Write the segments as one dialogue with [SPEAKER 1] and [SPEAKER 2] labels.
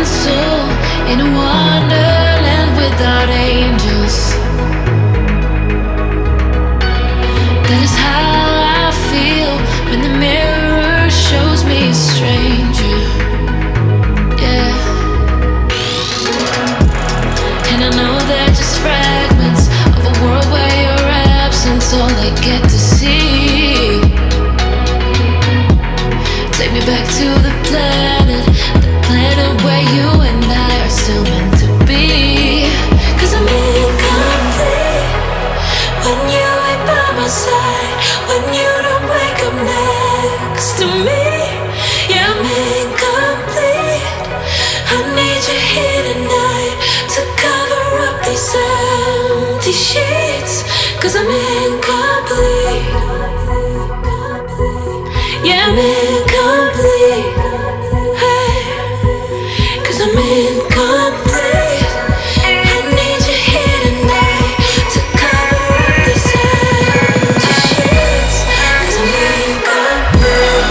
[SPEAKER 1] soul in a wonderland without angels. That is how I feel when the mirror shows me a stranger. Yeah. And I know they're just fragments of a world where your absence all I get to see. Take me back to the planet where you and I are still meant to be. 'Cause I'm incomplete when you ain't by my side, when you don't wake up next to me. Yeah, I'm incomplete. I need you here tonight to cover up these empty sheets. 'Cause I'm incomplete. Yeah, I'm incomplete. Hey, 'cause I'm incomplete. I need you here tonight to cover up these empty sheets. 'Cause I'm incomplete.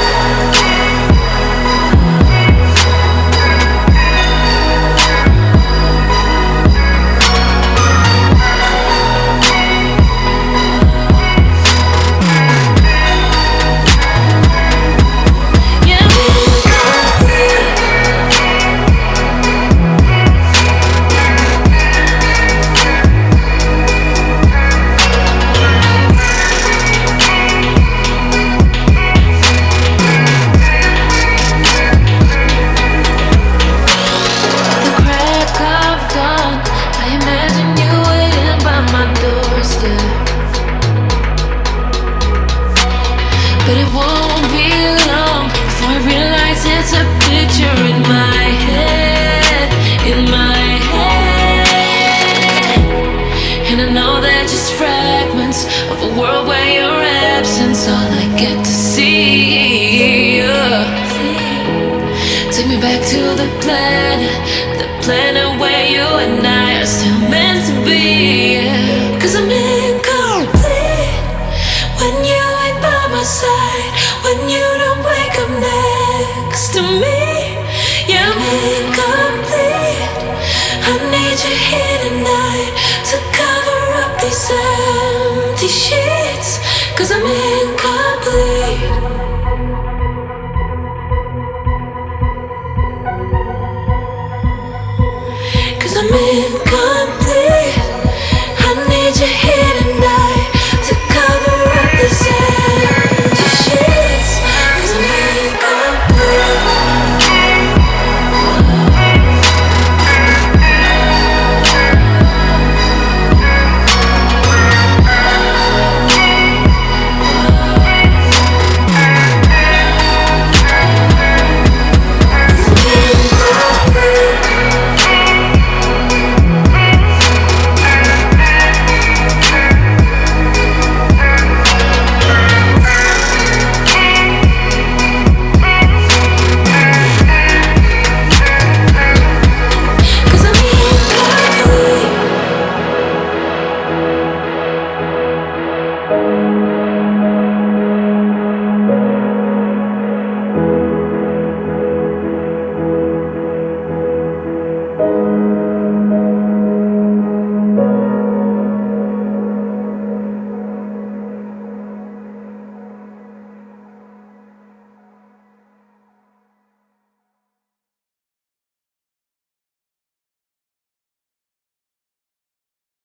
[SPEAKER 1] But it won't be long before I realize it's a picture in my head, in my head. And I know they're just fragments of a world where your absence all I get to see. Take me back to the planet where you and I are still meant to be. 'Cause I'm incomplete when you ain't by my side, when you don't wake up next to me. Yeah, I'm incomplete. I need you here tonight to cover up these empty sheets. 'Cause I'm incomplete.